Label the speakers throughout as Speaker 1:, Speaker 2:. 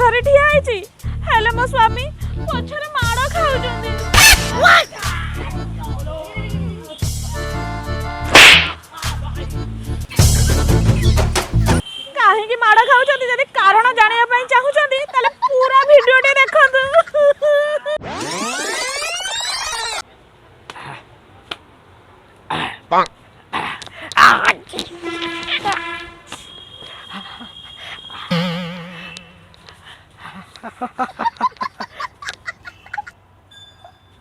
Speaker 1: धरी ठिया आइछि हेले मो स्वामी पछरे माड़ खाउजंदी। काहेकि माड़ खाउजंदी जदि कारण जानिया पई चाहुजंदी ताले पूरा वीडियो टे देखंतु।
Speaker 2: Bang.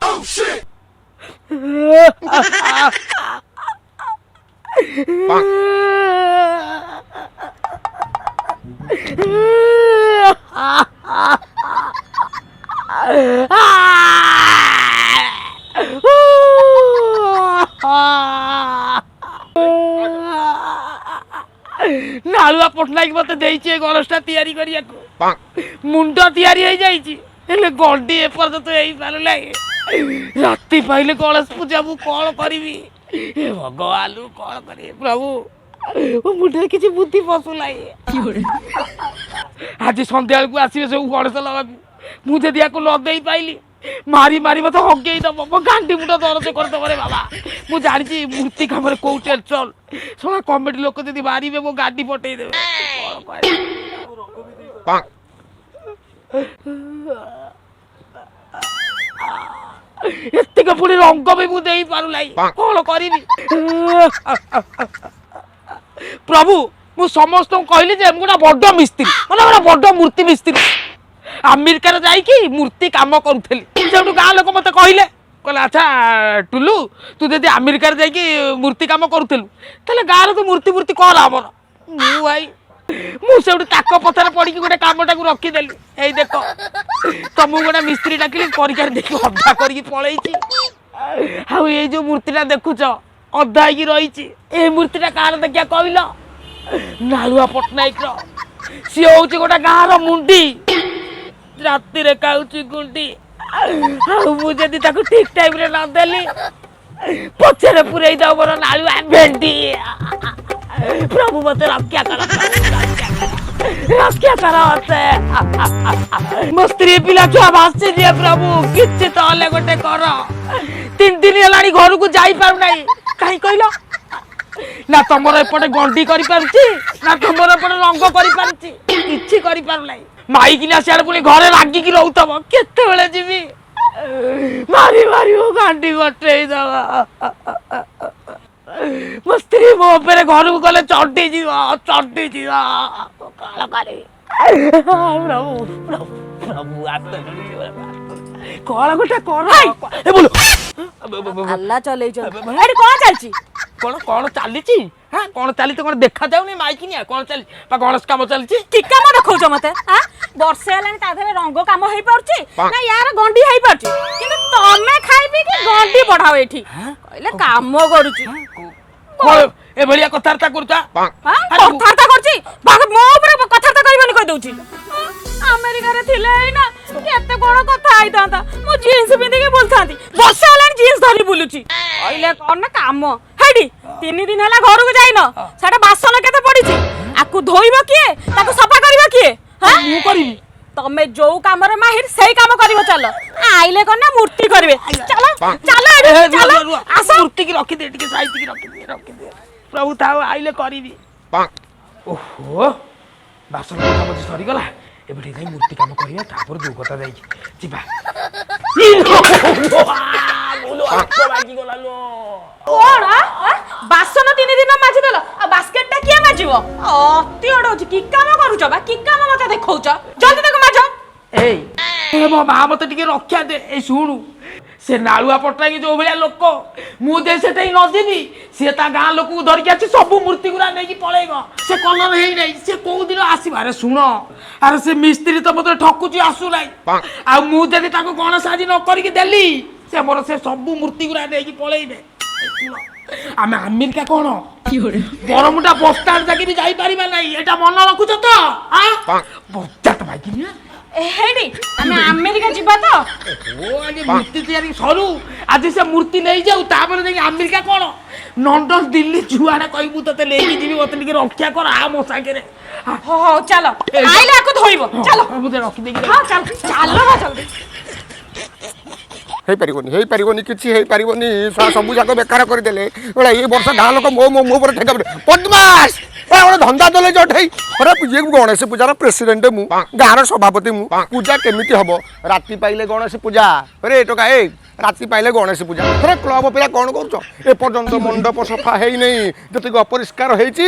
Speaker 2: Oh shit. Bang.
Speaker 3: नालुआ Patnaik मत देइछे गणेशटा तैयारी करिया को मुंड तैयारी हो जाइछि हेले गड्डी एपर्यंत एई पारले राति पाइले गणेश पूजा मु कोन करबी हे भगवान कोन करी प्रभु ओ मुंडे किछि बुद्धि पसुलाई आज संध्या को आसीबे सब गणेश लगा मु जदि याको न देई पाइली मारी मारी मत हगेई दब मो गांडी मुंड दर्द करदब रे बाबा मु जानिछि मूर्ति कामरे को टेंशन सोना कमेडी लोक जदि मारिबे मो गांडी पटई देबे
Speaker 2: Bang.
Speaker 3: एतिक पुणी रंग भी मु देई पारुलाई कोन करिबी प्रभु मु समस्त कहली जे मुडा बड्ड मिस्त्री माने बड़ा बड्ड मूर्ति मिस्त्री अमेरिका रे जाई की मूर्ति काम करूथली सेटु गां लोक मते कहले कहले अच्छा टुलू तू जदि अमेरिका रे जाई की मूर्ति काम करूथलु तले गां रे तू मूर्ति मूर्ति कर हमर मु भाई मु सेटु ताक पथर पड़ी गोटे कामटा को रखी देली एई देखो तमु गोटे मिस्त्री डाकिली करिकार देखि अधा करी पळैछि हाउ ए जो मूर्तिटा देखुछ अधा की रहिछि ए मूर्तिटा कार देखिया कहलो नालुआ पटनायक रो सी होउछि गोटे गां रो मुंडी राति रे काउछि गुंडी हाउ मु जदि ताको ठीक टाइम रे न देली पछरे पुरई दब मोर नालुआ भेंडी प्रभु मत रक्षा कर रक्षा कर मो स्त्री पिला छुआ भासी दिए प्रभु किछि तले गोटे कर 3 दिन हेलानी घर को जाई पारु नाही काई कहलो ना तमरो एपटे गंडी करि पारछि ना तमरो एपटे रंग करि पारछि किछि करि पारु नाही माई किना सियाड़ पुनी घरे लागी की रहउतब केते बेले जीवी मारी मारी ओ गांडी बटई दवा मो स्त्री मो ऊपर घर को गले चढ़ी जीवा काला करे प्रभु प्रभु प्रभु आते कोला गोटा कर ए बोलो
Speaker 1: अल्लाह चलै छ एडी कोन चलछि
Speaker 3: कोन चलीछि हां कोन चली तो कोन देखा जाउनी माइकिनिया कोन चली पा गणेश काम चलछि
Speaker 1: की काम देखौछ मते हां वर्षे हलानी ता धरे रंग काम होई परछि ना यार गंडी होई परछि किंतु तमे खाइबी कि गंडी बढ़ाओ एठी कहले काम करूछि
Speaker 3: कोन ए भलिया कथारता करता
Speaker 1: हां कथारता करछि भाग मो ऊपर कथारता करबनी कह दउछि अमेरिका रे थिले ना केते कोन कथा आइ तांता मो जीन्स पिंदी के बोलथांती वर्षे हलानी जीन्स धरी बुलुछि कहले कोन ना काम हेडी 3 दिन हला घर को जाइनो साडा बासन केते पडिछि आकु धोइबो किए ताकु सफा करबो किए हां
Speaker 3: मु करबी
Speaker 1: तमे जो काम रे माहिर सेही काम करबो चलो आइले कोन ना मूर्ति करबे चलो चलो एडी चलो
Speaker 3: आसा मूर्ति की रखी दे टिके साइज की रखी दे प्रभु ताऊ आइले करबी ओहो बासन काम सरी गला एबे जाई मूर्ति काम करिया तापर जो कथा जाई जिबा बोलो आको बाकी गला लो
Speaker 1: कोन बासन 3 दिन माजी देलो आ बास्केटटा किया माजिबो अति अडोछि की काम करूछ बा की काम मते देखौछ जल्दी देखो माजो
Speaker 3: ए मो मां मते टिके रक्षा दे ए सुनु से नालुआ पटनायक जो भलिया लोक मु दे सेटई न देबी से ता गां लोक को धरि के सब मूर्ति गुरा नै की पळेगो से कलर हेई नै से को दिन आसीबा रे सुनो अरे से मिस्त्री तो मते ठकुची आसु नै आ मु जदी ताको गणेश आजी न करी के देली से मोर से सब मूर्ति गुरा नै की पळेइबे आमे अमेरिका कोन बरमुटा बस्टार जाके भी जाई परिबा नै एटा मन रखुछ तो हां बच्चा भाई की
Speaker 1: हेडी हमें अमेरिका जीवा तो
Speaker 3: ओ आगे मूर्ति तैयारी सरू आज से मूर्ति नहीं जाऊ तापर जाई अमेरिका कोन लंडन दिल्ली जुआडा कहबू तते लेकी जीवी मते टिके रक्षा कर आ मो सागे रे
Speaker 1: ହଉ ଚାଲ ଆଇଲେ ଆକୁ ଧୋଇବ ଚାଲ
Speaker 3: ମୁଁ ରଖିଦେଇକି
Speaker 1: ହଁ ଚାଲ ଚାଲ ବା ଜଲ୍ଦି
Speaker 2: ହେଇପାରିବନି କିଛି ହେଇପାରିବନି ସବୁ ଯାକ ବେକାର କରିଦେଲେ ଏଇ ବର୍ଷ ଗାଁ ଲୋକ ମୋ ଉପରେ ଠେକା ପଦ୍ମାସ ଗୋଟେ ଧନ୍ଦା ଦେଲେ ଯୋଉଠି ଖରାପ ଇଏ ଗଣେଶ ପୂଜାର ପ୍ରେସିଡେଣ୍ଟ ମୁଁ ଗାଁର ସଭାପତି ମୁଁ ପୂଜା କେମିତି ହବ ରାତି ପାଇଲେ ଗଣେଶ ପୂଜା ରେ ଟୋକା ଏ ରାତି ପାଇଲେ ଗଣେଶ ପୂଜା ଥରେ କ୍ଲବ ପିଲା କ'ଣ କରୁଛ ଏପର୍ଯ୍ୟନ୍ତ ମଣ୍ଡପ ସଫା ହେଇନେଇ ଯେତିକି ଅପରିଷ୍କାର ହେଇଛି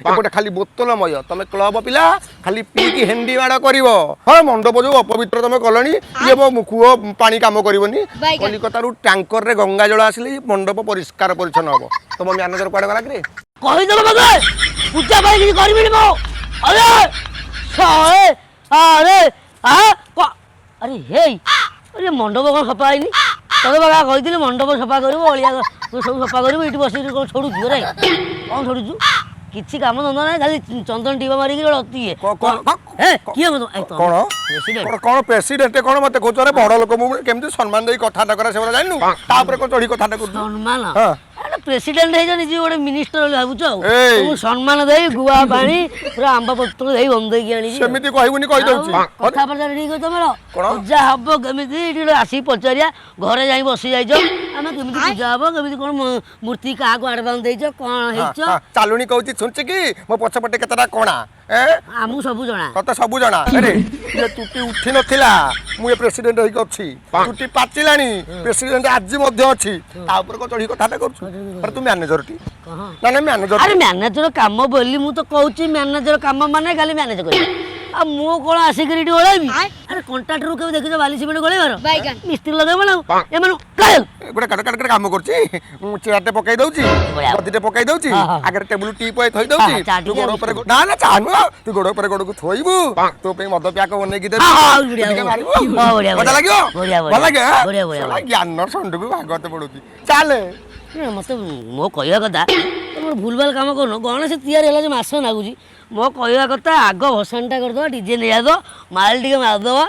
Speaker 2: ଏପଟେ ଖାଲି ବୋତଲମୟ ତମେ କ୍ଲବ ପିଲା ଖାଲି ପିଇକି ହେଣ୍ଡି ମାଡ଼ କରିବ ହଁ ମଣ୍ଡପ ଯୋଉ ଅପବିତ୍ର ତମେ କଲଣି ଇଏ ମୋ କୂଅ ପାଣି କାମ କରିବନି କଲିକତାରୁ ଟ୍ୟାଙ୍କରରେ ଗଙ୍ଗା ଜଳ ଆସିଲେ ମଣ୍ଡପ ପରିଷ୍କାର ପରିଚ୍ଛନ୍ନ ହବ ତମ ମ୍ୟାନେଜର କୁଆଡ଼େ ଗଲା କି
Speaker 4: କହିଦେବ ମତେ ପୂଜା ପାଇଁ କିଛି କରିବିନି ମୁଁ ଆରେ ଆରେ ଆରେ ହେଇ ଆରେ ମଣ୍ଡପ କ'ଣ ସଫା ହେଇନି ତତେ ବାବା କହିଥିଲି ମଣ୍ଡପ ସଫା କରିବୁ ଅଳିଆ ସବୁ ସଫା କରିବୁ ଏଇଠି ବସିକି କ'ଣ ଛୋଡ଼ୁଛୁ ରେ କ'ଣ ଛୋଡ଼ୁଛୁ କିଛି କାମ ଧନ୍ଦା ନାହିଁ ଖାଲି ଚନ୍ଦନ ଟିପା ମାରିକି କିଏ
Speaker 2: କ'ଣ ପ୍ରେସିଡେଣ୍ଟ କ'ଣ ମତେ କହୁଛ ରେ ବଡ଼ ଲୋକ ମୁଁ କେମିତି ସମ୍ମାନ ଦେଇ କଥାଟା କରା ସେଗୁଡ଼ା ଜାଣିନୁ ତାପରେ କ'ଣ ଚଢ଼ି କଥାଟା କରୁଛୁ
Speaker 4: ସମ୍ମାନ ପ୍ରେସିଡେଣ୍ଟ ହେଇଛ ନିଜେ ଗୋଟେ ମିନିଷ୍ଟର ବୋଲି ଭାବୁଛ ଆଉ ସମ୍ମାନ ଦେଇ ଗୁଆ ପାଣି ପୁରା ଆମ୍ବ ପତ୍ର ଦେଇ ବନ୍ଦେଇକି ଆଣିଛି
Speaker 2: ସେମିତି କହିବୁନି କହିଦଉଛି
Speaker 4: କଥାବାର୍ତ୍ତା ଠିକ ତମର ପୂଜା ହବ କେମିତି ଏଠି ଆସିକି ପଚାରିବା ଘରେ ଯାଇ ବସି ଯାଇଛ ଆମେ କେମିତି ପୂଜା ହବ କେମିତି କ'ଣ ମୂର୍ତ୍ତି କାହାକୁ ଆଡଭାନ୍ସ ଦେଇଛ କ'ଣ ହେଇଛ
Speaker 2: ଚାଲୁଣି କହୁଛି ଶୁଣୁଛି କି ମୋ ପଛପଟେ କେତେଟା କଣା
Speaker 4: ଆମକୁ ସବୁ ଜଣା
Speaker 2: ତତେ ସବୁ ଜଣା ଆରେ ଇଏ ଚୁଟି ଉଠି ନଥିଲା ମୁଁ ଏ ପ୍ରେସିଡେଣ୍ଟ ହେଇକି ଅଛି ଚୁଟି ପାଚିଲାଣି ପ୍ରେସିଡେଣ୍ଟ ଆଜି ମଧ୍ୟ ଅଛି ତା ଉପରେ କ'ଣ ଚଢ଼ି କଥାଟା କରୁଛୁ ଆରେ ତୁ ମ୍ୟାନେଜର ଟି ନା ମ୍ୟାନେଜର
Speaker 4: ଆରେ ମ୍ୟାନେଜର କାମ ବୋଲି ମୁଁ ତ କହୁଛି ମ୍ୟାନେଜର କାମ ମାନେ ଖାଲି ମ୍ୟାନେଜ କରିବ ଆଉ ମୁଁ କ'ଣ ଆସିକିରି ଏଠି ଓଳାଇବି ଆରେ କଣ୍ଟ୍ରାକ୍ଟରକୁ କେବେ ଦେଖିଛ ବାଲି ସିମେଣ୍ଟ ଗୋଳେଇବାର ମିସ୍ତ୍ରୀ ଲଗେଇବ ନା ଏମାନଙ୍କୁ
Speaker 2: ଗୋଟେ କାମ କରୁଛି ମୁଁ ଚେୟାରଟେ ପକେଇ ଦଉଛି ଗଦିଟେ ପକେଇ ଦଉଛି ଆଗରେ ଟେବୁଲ ଟି ପଏ ଥୋଇ ଦଉଛି ତୁ ଗୋଡ଼ ଉପରେ ନା ନା ଚା ନୁହଁ ତୁ ଗୋଡ଼ ଉପରେ ଗୋଡ଼କୁ ଥୋଇବୁ ତୋ ପାଇଁ ମଦ ପ୍ୟାକ ବନେଇକି ଦେବି ମଜା ଲାଗିବ ଭଲ ଲାଗେ ଜ୍ଞାନ ସଣ୍ଡକୁ ଭାଗବତ ପଡୁଛି ଚାଲେ
Speaker 4: ମତେ ମୋ କହିବା କଥା ତମର ଭୁଲ ଭାଲ କାମ କରୁନ ଗଣେଶ ତିଆରି ହେଲା ଯେ ମାସ ଲାଗୁଛି ମୋ କହିବା କଥା ଆଗ ଭସାଣିଟା କରିଦେବା ଡିଜେ ନେଇଆଦ ମାଲ ଟିକେ ମାରିଦେବା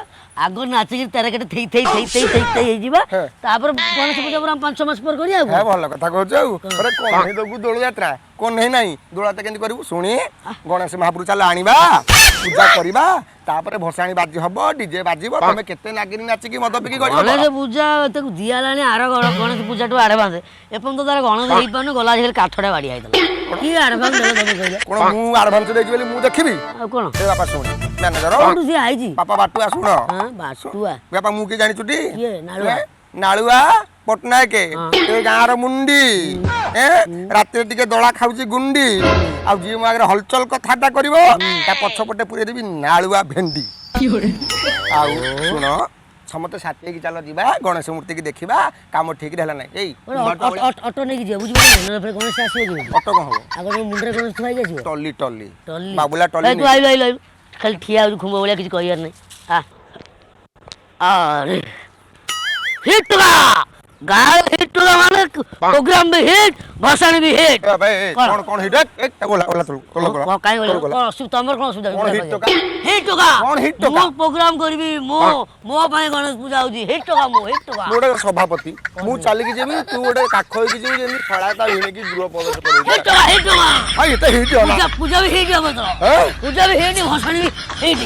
Speaker 4: ଆଗ ନାଚିକି ତାରକେଟେ ଥେଇ ଥେଇ ଥେଇ ଥେଇ ଥେଇ ଥେଇ ହେଇଯିବା ତାପରେ ଗଣେଶ ପୂଜା ପୁରା 5 ମାସ ପରେ କରିବା ଆଉ
Speaker 2: ଭଲ କଥା କହୁଛୁ ଆଉ ଆରେ କହ୍ନେଇ ଦବୁ ଦୋଳ ଯାତ୍ରା କହ୍ନେଇ ନାହିଁ ଦୋଳ ଯାତ୍ରା କେମିତି କରିବୁ ଶୁଣି ଗଣେଶ ମହାପ୍ରଭୁ ଚାଲ ଆଣିବା ପୂଜା କରିବା ତାପରେ ଭସାଣି ବାଜି ହବ ଡିଜେ ବାଜିବ ତମେ କେତେ ନାଗିନି ନାଚିକି ମଦ ପିକି
Speaker 4: ଗଣେଶ ପୂଜା ତାକୁ ଦିଆ ହେଲାଣି ଆର ଗଣେଶ ପୂଜାଠୁ ଆଡଭାନ୍ସ ଏପର୍ଯ୍ୟନ୍ତ ତାର ଗଣେଶ ହେଇପାରୁନି ଗଲା ଖାଲି କାଠଟା ବାଡ଼ି ହେଇଥିଲା କି ଆଡଭାନ୍ସ ଦେବ ତମେ କହିଲ
Speaker 2: କଣ ମୁଁ ଆଡଭାନ୍ସ ଦେଇଛି ବୋଲି ମୁଁ ଦେଖିବି
Speaker 4: ଆଉ କଣ
Speaker 2: ଏ ବାପା ଶୁଣ ମ୍ୟାନେଜର
Speaker 4: କୋଉଠୁ ସିଏ ଆଇଛି
Speaker 2: ବାପା ବାଟୁଆ ଶୁଣ
Speaker 4: ବାଟୁଆ
Speaker 2: ବାପା ମୁଁ କି ଜାଣିଛୁଟି
Speaker 4: କିଏ ନାଳୁଆ
Speaker 2: ନାଳୁଆ ପଟ୍ଟନାୟକ ଏ ଗାଁର ମୁଣ୍ଡି ରାତିରେ ଟିକେ ଦଳା ଖାଉଛି ଗୁଣ୍ଡି ଆଉ ଯିଏ ମୋ ଆଗରେ ହଲଚଲ କଥାଟା କରିବ ତା ପଛପଟେ ପୁରେଇ ଦେବି ନାଳୁଆ ଭେଣ୍ଡି ଆଉ ଶୁଣ ସମସ୍ତେ ସାଥି ହେଇକି ଚାଲ ଯିବା ଗଣେଶ ମୂର୍ତ୍ତି କି ଦେଖିବା କାମ ଠିକ ହେଲା ନାହିଁ ଏଇ
Speaker 4: ଅଟୋ ନେଇକି ଯିବା ବୁଝିପାରିଲ ଗଣେଶ ଆସିବ କି
Speaker 2: ଅଟୋ କଣ ହବ
Speaker 4: ଆଗ ମୁଣ୍ଡରେ ଗଣେଶ ଥୁଆ ହେଇକି ଆସିବ
Speaker 2: ଟଲି ଟଲି
Speaker 4: ଟଲି
Speaker 2: ବାବୁଲା ଟଲି
Speaker 4: ତୁ ଆଇଲୁ ଖାଲି ଠିଆ ହଉଛି ଖୁମ୍ବ ଭଳିଆ କିଛି କହିବାର ନାହିଁ ଆରେ ହିଟ୍ ଟୁକା ଗାଁ ହିଟ୍ ଟୁକା ମାନେ ପ୍ରୋଗ୍ରାମ ବି ହିଟ୍ ଭସାଣି ବି ହିଟ୍
Speaker 2: କଣ ହିଟ୍ ଓଲା ଓଲା
Speaker 4: କାଇଁ ତମର କଣ ଅସୁବିଧା ହିଟ୍ ଟୁକା
Speaker 2: କଣ ହିଟ୍ ଟୁକା
Speaker 4: ମୁଁ ପ୍ରୋଗ୍ରାମ କରିବି ମୋ ପାଇଁ ଗଣେଶ ପୂଜା ହଉଛି ହିଟ୍ ଟୁକା ମୁଁ
Speaker 2: ଗୋଟେ ସଭାପତି ମୁଁ ଚାଲିକି ଯିବି ତୁ ଗୋଟେ କାଖ ହେଇକି ଯିବି ଯେମିତି ଫଳାତା ଭିଣିକି ଗୃହ ପ୍ରବେଶ କରିବୁ
Speaker 4: ହିଟ୍ ଟୁକା
Speaker 2: ଏତେ ହିଟ୍ ହେଲା
Speaker 4: ପୂଜା ବି ହିଟ୍ ହବ ତ ପୂଜା ବି ହିଟ୍ ଭସାଣି ବି ହିଟ୍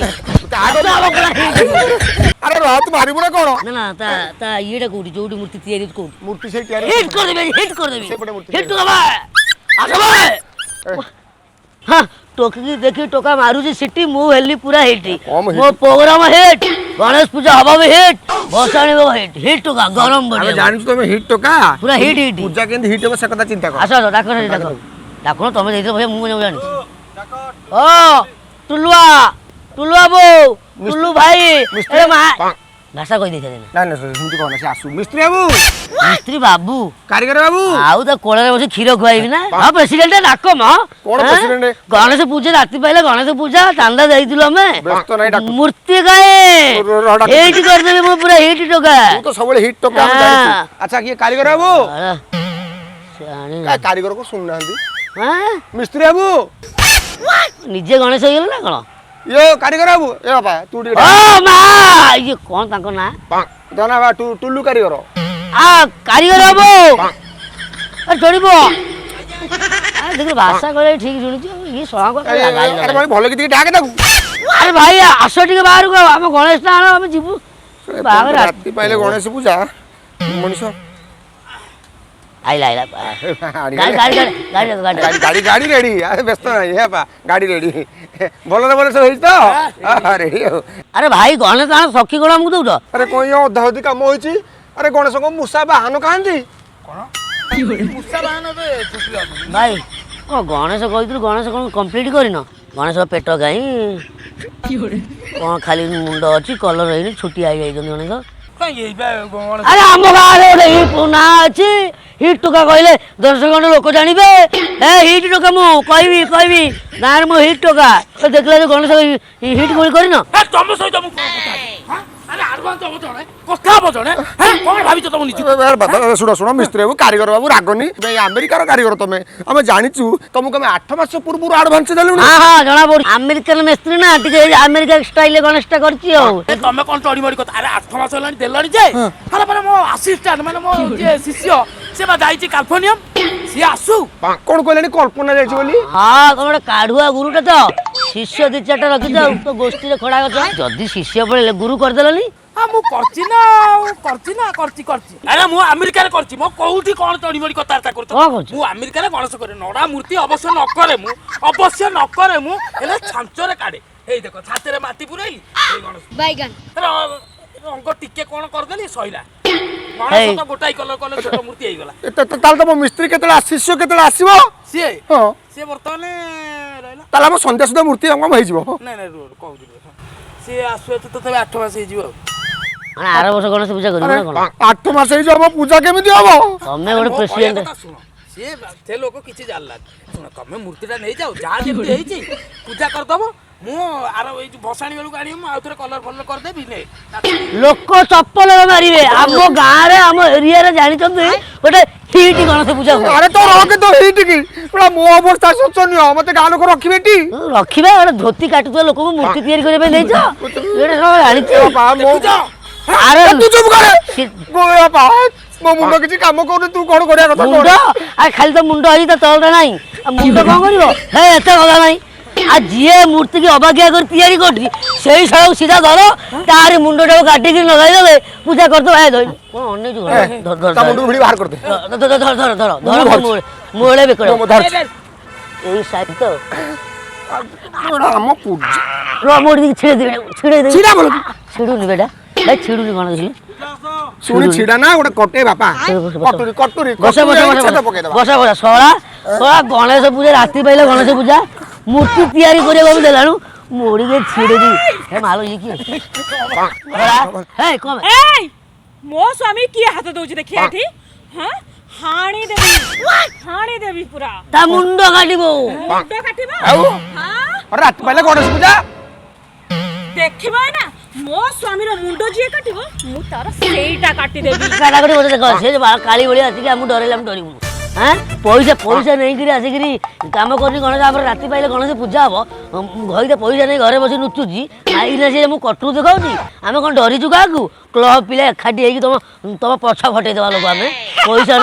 Speaker 2: ଆରେ ରହ ତୁ ମାରିବୁ ନା କଣ
Speaker 4: ନା ତା ଇଏଟା କୋଉଠି ଯୋଉଠି ମୂର୍ତ୍ତି ତିଆରି କୋଉଠି
Speaker 2: ମୂର୍ତ୍ତି ସେଇ ତିଆରି
Speaker 4: ହିଟ୍ କରିଦେବି ହିଟ୍ କରିଦେବି ହିଟ୍ ଟୁକା ଟୋକି ଦେଖି ଟୋକା ମାରୁଛି ସିଟି ମୁଁ ହେଲି ପୁରା ହିଟ୍ ମୋ ପ୍ରୋଗ୍ରାମ ହିଟ୍ ଗଣେଶ ପୂଜା ହବ ବି ହିଟ୍ ଭସାଣି ହବ ହିଟ୍ ହିଟ୍ ଟୋକା ଗରମ ବଢିଆ
Speaker 2: ଜାଣିଛୁ ତମେ ହିଟ୍ ଟୋକା
Speaker 4: ପୁରା ହିଟ୍ ହିଟ୍
Speaker 2: ପୂଜା କେମିତି ହିଟ୍ ହବ ସେ କଥା ଚିନ୍ତା କର
Speaker 4: ଆସ ଡାକ ତମେ ଦେଇଥିଲ ଭାଇ ମୁଁ ଜାଣିଛି ଓ ଟୁଲୁଆ ବୋଉ ଟୁଲୁ ଭାଇ ଭାଷା କହି ଦେଇଥିଲେ
Speaker 2: ନା ସେମିତି କହନା ସେ ଆସୁ ମିସ୍ତ୍ରୀ ବାବୁ
Speaker 4: ମିସ୍ତ୍ରୀ ବାବୁ
Speaker 2: କାରିଗର ବାବୁ
Speaker 4: ଆଉ ତା କୋଳରେ ବସି କ୍ଷୀର ଖୁଆଇବି ନା ହଁ ପ୍ରେସିଡେଣ୍ଟ ଡାକ ମ
Speaker 2: କଣ ପ୍ରେସିଡେଣ୍ଟ
Speaker 4: ଗଣେଶ ପୂଜା ରାତି ପାଇଲେ ଗଣେଶ ପୂଜା ଚାନ୍ଦା ଦେଇଥିଲୁ ଆମେ
Speaker 2: ବ୍ୟସ୍ତ ନାହିଁ ଡାକ
Speaker 4: ମୂର୍ତ୍ତି କାଏ ହେଇଟି କରିଦେବି ମୁଁ ପୁରା ହେଇଟି ଟୋକା
Speaker 2: ତୁ ତ ସବୁବେଳେ ହିଟ୍ ଟୋକା ମୁଁ ଜାଣିଛୁ ଆଚ୍ଛା କିଏ କାରିଗର ବାବୁ କାରିଗରକୁ ଶୁଣୁନାହାନ୍ତି ମିସ୍ତ୍ରୀ ବାବୁ
Speaker 4: ନିଜେ ଗଣେଶ ହେଇଗଲେ ନା କଣ
Speaker 2: ଇଏ କାରିଗର ବାବୁ ଏ ବାପା ତୁ ଟିକେ
Speaker 4: ମା ଇଏ କଣ ତାଙ୍କ ନାଁ
Speaker 2: ଜଣା ବା ଟୁଲୁ କାରିଗର
Speaker 4: କାରିଗର ବାବୁ ଚଢିବ देखिए भाषा कहले ठीक शुणुची ये सळा को
Speaker 2: अरे भाई भल कि डाके ताकू
Speaker 4: अरे भाई आस टिके बाहर को हम गणेश ना आनो हम जीवु बाहर
Speaker 2: राती पाइले गणेश पूजा मनीष
Speaker 4: आइला गाड़ी
Speaker 2: गाड़ी रेडी व्यस्त नहीं है पा गाड़ी रेडी भल सब होई तो रेडी
Speaker 4: अरे भाई गणेश ना सखी कोण हमको दउछ
Speaker 2: अरे कोई अधा अधी काम होई अरे गणेश को मूसा बाहन कहांती
Speaker 3: ମୂଷା ବାହନ ଏବେ ଛୁଟି ଅଛି
Speaker 4: भाई ओ गणेश कहितु गणेश कोन कंप्लीट करिन गणेश पेट गाई कोन खाली मुंड अछि कलर हेनी छुट्टी आई जाई गणेश
Speaker 3: କାଇଁ ଏଇ ବା ଗଣେଶ
Speaker 4: अरे हम गारे ओटे ही पुना अछि हिट टोका कहले दर्शक गण लोक जानिबे ए हिट टोका मु कहबी गार मु हिट टोका देखला जे गणेश हिट गोल करिन
Speaker 3: ତମ ସହିତ ମୁଁ କଣ କଥା ହେବି? ହାଁ? ଆରେ ଆଡଭାନ୍ସ ହବ ଜଣେ କଥା ହବ ଜଣେ ହାଁ? କଣ ଭାବିଛ ତମ ନିଜକୁ
Speaker 2: शुण शुण मिस्त्री बाबू कारीगर बाबू रागनी अमेरिकार कारीगर तुम आम जाचु तुमको 8 मास पूर्व आडभांस देलु
Speaker 4: हां हां जना पड़ अमेरिकन मिस्त्री ना टिके अमेरिका स्टाइल गणेशटा करछि हो
Speaker 3: ତମେ କଣ ଚଢି ମଡି କଥା ଆରେ 8 ମାସ ହେଲାଣି ଦେଲାଣି ଯେ ଆରେ ମାନେ ମୋ ଆସିଷ୍ଟାଣ୍ଟ ମାନେ ମୋ ଯେ ଶିଷ୍ୟ ସେ ବା ଯାଇଛି କାଲ୍ଫୋର୍ନିୟମ ସିଏ ଆସୁ
Speaker 2: कौन कहले कल्पना जाइछ बोली
Speaker 4: हां तमरे काढुआ गुरुटा तो शिष्य दी चारटा रखि जाऊ तो गोष्ठी रे खड़ा गछ जदी शिष्य पळे गुरु कर देलनी
Speaker 3: ହଁ ମୁଁ କରିଛି ନା କରିଛି ଆରେ ମୁଁ ଆମେରିକାରେ କରିଛି ମୁଁ କୋଉଠି କଣ ଚଢି ମଡି କଥାବାର୍ତ୍ତା କରୁଛ
Speaker 4: କଣ କରୁଛ?
Speaker 3: ମୁଁ ଆମେରିକାରେ ଗଣେଶ କରେ ନଡା ମୂର୍ତ୍ତି ଅବଶ୍ୟ ନ କରେ ମୁଁ ହେଲେ ଛାଞ୍ଚରେ କାଢେ ଏଇ ଦେଖ ଛାତିରେ ମାଟି ପୁରେଇଲି ଏଇ ଗଣେଶ
Speaker 5: बैगन
Speaker 3: ରଙ୍ଗ ଟିକେ କଣ କରିଦେଲି ସଇଲା ଗଣେଶ ତ ଗୋଟାଇ କଲର ଛୋଟ ମୂର୍ତ୍ତି ହେଇଗଲା
Speaker 2: ताल तुम मिस्त्री केतला शिष्य केतला आसीबो
Speaker 3: ସିଏ
Speaker 2: हां
Speaker 3: ସିଏ ବର୍ତ୍ତମାନ ରହିଲା
Speaker 2: ताल हम संध्या सुधा मूर्ति हम होई जिवो
Speaker 3: ନାଇଁ କହୁଛି ସିଏ ଆସୁ ତ ତଥାପି 8 ମାସ ହେଇଯିବ ଆଉ
Speaker 4: ମାନେ ଆର ବର୍ଷ ଗଣେଶ ପୂଜା କରିବ ନା କଣ
Speaker 2: 8 मास होई जो हम पूजा केमिति हबो
Speaker 4: तमे गोटे प्रेसिडेंट
Speaker 3: ଶୁଣ ସେ ଲୋକ କିଛି ଜାଣିଲା ଶୁଣ ତମେ ମୂର୍ତ୍ତିଟା ନେଇଯାଅ ଯାହା ଯେମିତି ହେଇଛି ପୂଜା କରିଦବ ମୁଁ ଆର ଏଇ ଯୋଉ ଭସାଣି ବେଳକୁ ଆଣିବି ମୁଁ ଆଉ ଥରେ କଲର ଫଲର କରିଦେବି ନେ
Speaker 4: लोक चप्पल मारिबे हम गां रे हम एरिया रे जानि चंदे गोटे हिट गणेश पूजा हो
Speaker 2: अरे तो रोके तो हिट की पूरा मो अवस्था सोचनियो मते गां लोक रखिबे टी
Speaker 4: रखिबे गोटे धोती काटुतो लोक को मूर्ति तैयारी करे पे लेछ एटा सब जानि
Speaker 2: बाबा मो
Speaker 4: अरे
Speaker 2: तू चुप करे गो बाबा मो मुंडो किछि काम कर तू कोन करिया कथा
Speaker 4: मुंड आ खाली तो मुंड हई त तलटा नाही आ मुंड कोन करिवो हे एते गला नाही आ जिए मूर्ति की अभाग्या कर तैयारी करछि सेही सळक सीधा धर तारी मुंडटा काटी के लगाई देबे पूजा कर दो ए धर कोन अन्य जो धर धर
Speaker 2: ता मुंडो भिड़ी बाहर कर दे
Speaker 4: धर मोळे बेकड़
Speaker 2: मो धर
Speaker 4: एई साइड तो
Speaker 2: हम पूजा
Speaker 4: रो मोड़ी छेड़े दे
Speaker 2: छिड़ा बोल
Speaker 4: छिड़ुनी बेटा भाई छिड़ुनी कोन देखि
Speaker 2: सुनी छिड़ा ना गोटे कटे बापा कटुरी
Speaker 4: बस बस सोळा गणेश पूजा राती पहिले गणेश पूजा मूर्ति तैयारी करे देलानु मोड़ी के छिड़े दी हे मालो ये की हे कम
Speaker 1: ए मो स्वामी की हाथ दउछि देखि एठी हां हाणी देवी पूरा
Speaker 4: ता मुंडो काटिबो
Speaker 1: मुंड काटिबा
Speaker 2: आउ
Speaker 1: हां
Speaker 2: और रात पहले गणेश पूजा
Speaker 1: देखिबा ना मो स्वामी रो मुंड जे काटिबो मु तार सेईटा काटी देबी
Speaker 4: काटा काटी बोले देखो से काली बळी आसी हम डरेला हम डरिबु हैं पैसा नहीं करी आसिकरी काम करनी गणेश आप राति पाइले गणेश पूजा हम घरे पैसा नहीं घरे बसी नुचुची माइना से मु कटरू देखाऊची आम कौन डरीचु क्या क्लब पिला एकाठी होगी तुम पछ फटे देवा लोक आम पैसा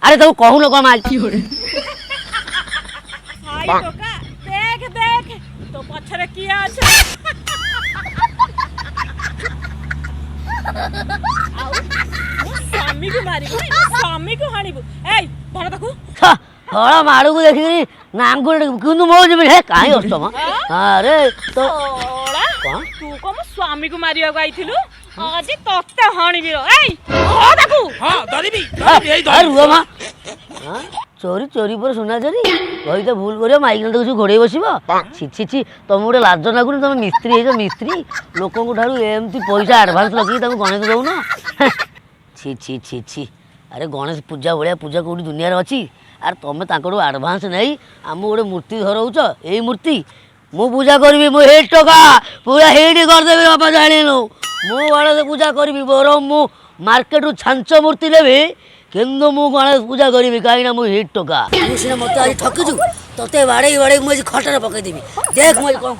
Speaker 4: अरे तुम कहून कम आज
Speaker 1: हाय टोका देख देख तो पछरे किया আছে स्वामी को मारिबो स्वामी को हानिबो एई धर देखो
Speaker 4: हळ माडू को देखि नांगु किंतु मो जे हे काई अस्तम अरे तो
Speaker 1: ओला तू को स्वामी को मारिया आइथिलु आज तत्ते हानिबी रो एई ओ देखो
Speaker 3: हां धरिबी एई
Speaker 4: अरे रुआ मा चोरी चोरी पर सुना चोरी कही तो भूल करियो माइक न तो घोड़े बसिबो छी छी छी तुम गोटे लाज लागुनी तुम मिस्त्री हे मिस्त्री लोकन ठारू एमती पैसा एडवांस लगी तुम गणेश दउन छी छी छी छी अरे गणेश पूजा भाया पूजा कौटी दुनिया अच्छी आर तुम ताकू एडवांस नहीं आम गोटे मूर्ति धरौच यही मूर्ति मु पूजा करी मु हेट टका पूरा हेट करदेवी बापा जाणु मु गणेश पूजा करी बर मु मार्केट रू छांच मूर्ति लेबी किंतु मु गणेश पूजा करी कहीं मु हिट टका सीना मत आज ठकिचु तोते बाड़े बाड़े मुझे खटर पकईदेवी देख मुझे कौन